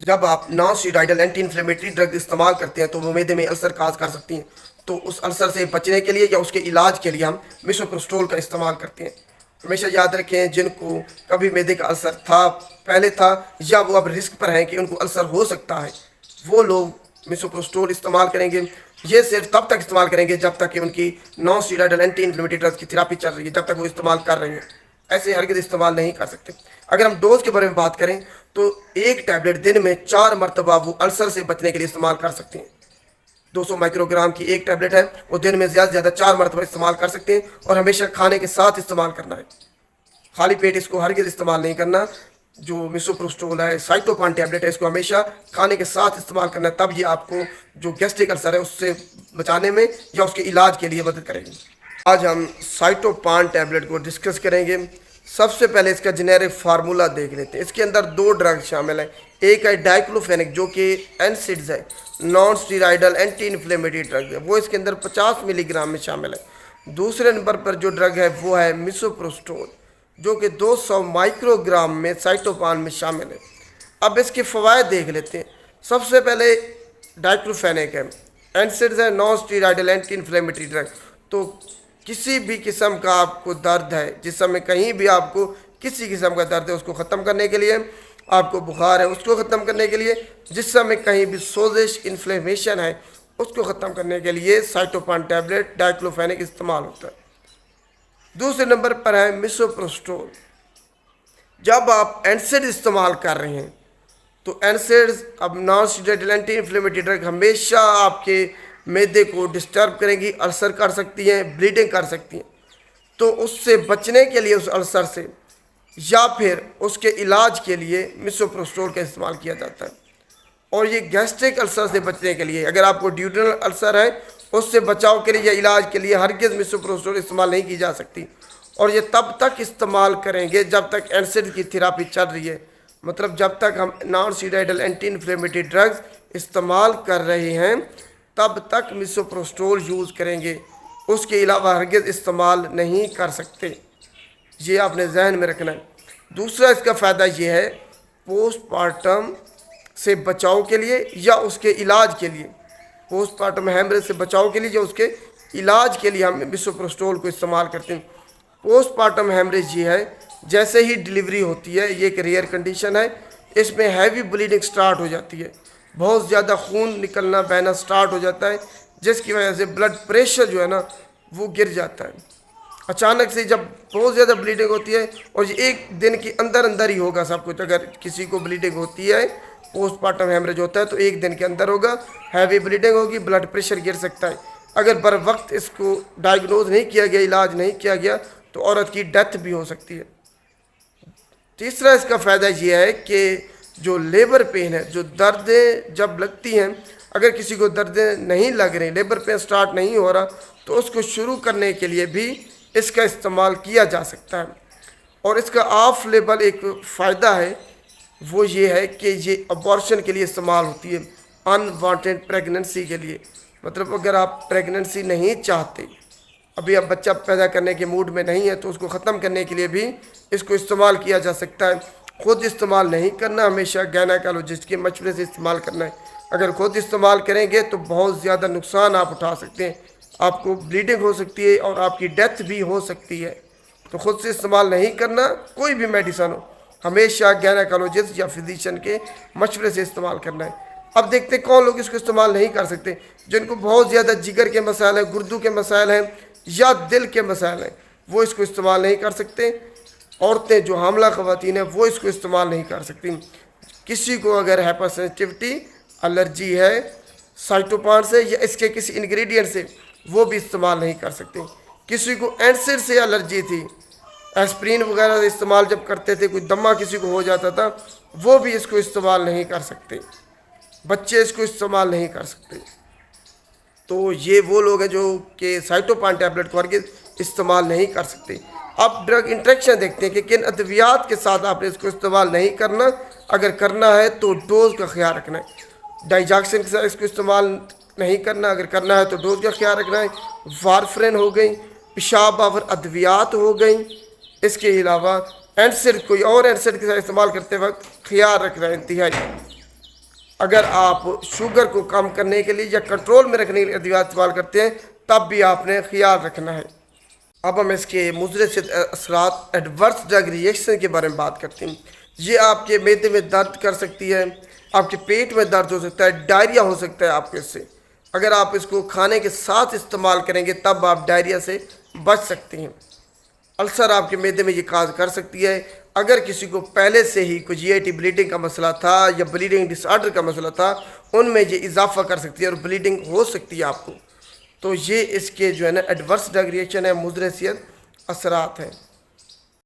जब आप non steroidal anti inflammatory drug इस्तेमाल करते हैं तो वो मैदे में अल्सर काज कर सकती हैं। तो उस अल्सर से बचने के लिए या उसके इलाज के लिए हम मिसोप्रोस्टोल का इस्तेमाल करते हैं। हमेशा याद रखें, जिनको कभी मैदे का अल्सर था पहले था या वो अब रिस्क पर हैं कि उनको अल्सर हो सकता है, वो लोग मिसोप्रोस्टोल इस्तेमाल करेंगे। ये सिर्फ तब तक इस्तेमाल करेंगे जब तक कि उनकी non steroidal anti inflammatory drugs की थेरेपी चल रही है, जब तक वो इस्तेमाल कर रहे हैं। ऐसे हरगिज़ इस्तेमाल नहीं कर सकते। अगर हम डोज के बारे में बात करें तो एक टैबलेट दिन में 4 मरतबा वो अल्सर से बचने के लिए इस्तेमाल कर सकते हैं। 200 माइक्रोग्राम की एक टैबलेट है, वो दिन में ज़्यादा से ज़्यादा 4 मरतबा इस्तेमाल कर सकते हैं और हमेशा खाने के साथ इस्तेमाल करना है। खाली पेट इसको हरगिज़ इस्तेमाल नहीं करना। जो मिसोप्रोस्टोल है, साइटोपान टैबलेट है, इसको हमेशा खाने के साथ इस्तेमाल करना है, तब ये आपको जो गैस्ट्रिक अल्सर है उससे बचाने में या उसके इलाज के लिए मदद करेगी। आज हम साइटोपान टैबलेट को डिस्कस करेंगे। सबसे पहले इसका जेनेरिक फार्मूला देख लेते हैं। इसके अंदर 2 ड्रग शामिल हैं। एक है डाइक्लोफेनिक जो कि एनसिड्स है, non steroidal anti inflammatory drug है, वो इसके अंदर 50 मिलीग्राम में शामिल है। दूसरे नंबर पर जो ड्रग है वो है मिसोप्रोस्टोल जो कि 200 माइक्रोग्राम में साइटोपान में शामिल है। अब इसके फ़वाद देख लेते हैं। सबसे पहले डाइक्लोफेनिक है, एनसिड्स है, non steroidal anti inflammatory drug. तो किसी भी किस्म का आपको दर्द है, जिस समय कहीं भी आपको किसी किस्म का दर्द है उसको ख़त्म करने के लिए, आपको बुखार है उसको ख़त्म करने के लिए, जिस समय कहीं भी सोजिश इन्फ्लेमेशन है उसको ख़त्म करने के लिए साइटोपान टैबलेट डाइक्लोफेनिक इस्तेमाल होता है। दूसरे नंबर पर है मिसोप्रोस्टोल। जब आप एनसेड इस्तेमाल कर रहे हैं तो एनसेड्स, अब non steroidal anti inflammatory drug हमेशा आपके मैदे को डिस्टर्ब करेंगी, अल्सर कर सकती हैं, ब्लीडिंग कर सकती हैं। तो उससे बचने के लिए, उस अल्सर से या फिर उसके इलाज के लिए मिसोप्रोस्टोल का इस्तेमाल किया जाता है। और ये गैस्ट्रिक अल्सर से बचने के लिए, अगर आपको ड्यूडेनल अल्सर है उससे बचाव के लिए या इलाज के लिए हरगिज़ मिसोप्रोस्टोल इस्तेमाल नहीं की जा सकती। और ये तब तक इस्तेमाल करेंगे जब तक एनसेड की थेरेपी चल रही है, मतलब जब तक हम non steroidal anti inflammatory drugs इस्तेमाल कर रहे हैं तब तक मिसोप्रोस्टोल यूज़ करेंगे, उसके अलावा हरगिज़ इस्तेमाल नहीं कर सकते। ये आपने जहन में रखना है। दूसरा इसका फ़ायदा ये है, पोस्टमार्टम से बचाव के लिए या उसके इलाज के लिए, पोस्टमार्टम हेमरेज से बचाव के लिए या उसके इलाज के लिए हम मिसोप्रोस्टोल को इस्तेमाल करते हैं। पोस्टमार्टम हेमरेज ये है, जैसे ही डिलीवरी होती है, ये एक रेयर कंडीशन है, इसमें हैवी ब्लीडिंग स्टार्ट हो जाती है, बहुत ज़्यादा खून निकलना बहना स्टार्ट हो जाता है, जिसकी वजह से ब्लड प्रेशर जो है ना वो गिर जाता है। अचानक से जब बहुत ज़्यादा ब्लीडिंग होती है, और ये एक दिन के अंदर अंदर ही होगा सब कुछ। अगर किसी को ब्लीडिंग होती है, पोस्टमार्टम हेमरेज होता है, तो एक दिन के अंदर होगा, हैवी ब्लीडिंग होगी, ब्लड प्रेशर गिर सकता है। अगर बर वक्त इसको डायग्नोज नहीं किया गया, इलाज नहीं किया गया, तो औरत की डेथ भी हो सकती है। तीसरा इसका फ़ायदा ये है कि जो लेबर पेन है, जो दर्दें जब लगती हैं, अगर किसी को दर्दें नहीं लग रही, लेबर पेन स्टार्ट नहीं हो रहा, तो उसको शुरू करने के लिए भी इसका इस्तेमाल किया जा सकता है। और इसका ऑफ लेबल एक फ़ायदा है, वो ये है कि ये अबॉर्शन के लिए इस्तेमाल होती है, अनवांटेड प्रेगनेंसी के लिए। मतलब अगर आप प्रेगनेंसी नहीं चाहते, अभी आप बच्चा पैदा करने के मूड में नहीं है, तो उसको ख़त्म करने के लिए भी इसको इस्तेमाल किया जा सकता है। ख़ुद इस्तेमाल नहीं करना, हमेशा गायनेकोलॉजिस्ट के मशवरे से इस्तेमाल करना है। अगर ख़ुद इस्तेमाल करेंगे तो बहुत ज़्यादा नुकसान आप उठा सकते हैं, आपको ब्लीडिंग हो सकती है और आपकी डेथ भी हो सकती है। तो ख़ुद से इस्तेमाल नहीं करना, कोई भी मेडिसन हो, हमेशा गायनेकोलॉजिस्ट या फिजिशियन के मशवरे से इस्तेमाल करना है। अब देखते हैं कौन लोग इसको इस्तेमाल नहीं कर सकते। जिनको बहुत ज़्यादा जिगर के मसाइल हैं, गुर्दों के मसाइल हैं या दिल के मसाइल हैं, वो इसको इस्तेमाल नहीं कर सकते। औरतें जो हामला ख़वातीन हैं वो इसको इस्तेमाल नहीं कर सकती। किसी को अगर हाइपर सेंसिटिविटी एलर्जी है साइटोपान से या इसके किसी इंग्रेडिएंट से, वो भी इस्तेमाल नहीं कर सकते। किसी को एनसिड से एलर्जी थी, एस्प्रिन वगैरह इस्तेमाल जब करते थे, कोई दमा किसी को हो जाता था, वो भी इसको इस्तेमाल नहीं कर सकते। बच्चे इसको इस्तेमाल नहीं कर सकते। तो ये वो लोग हैं जो कि साइटोपान टैबलेट को हरगिज़ इस्तेमाल नहीं कर सकते। अब ड्रग इंट्रैक्शन देखते हैं कि किन अद्वियात के साथ आपने इसको इस्तेमाल नहीं करना। अगर करना है तो डोज का ख्याल रखना है। डाइजैक्सन के साथ इसको इस्तेमाल नहीं करना, अगर करना है तो डोज का ख्याल रखना है। वारफरेन हो गई, पेशाब आवर अद्वियात हो गई, इसके अलावा एनसिड, कोई और एनसिड के साथ इस्तेमाल करते वक्त ख्याल रखना है इंतहाई। अगर आप शुगर को कम करने के लिए या कंट्रोल में रखने के लिए अद्वियात इस्तेमाल करते हैं तब भी आपने ख्याल रखना है। अब हम इसके मुज़र से असरात एडवर्स ड्रग रिएक्शन के बारे में बात करते हैं। ये आपके मैदे में दर्द कर सकती है, आपके पेट में दर्द हो सकता है, डायरिया हो सकता है आपके इससे। अगर आप इसको खाने के साथ इस्तेमाल करेंगे तब आप डायरिया से बच सकते हैं। अल्सर आपके मैदे में ये काज कर सकती है। अगर किसी को पहले से ही कोई जीआईटी ब्लीडिंग का मसला था या ब्लीडिंग डिसऑर्डर का मसला था, उनमें ये इजाफा कर सकती है और ब्लीडिंग हो सकती है आपको। तो ये इसके जो है ना एडवर्स ड्रग रिएक्शन है, मुज़र सेहत असरात हैं।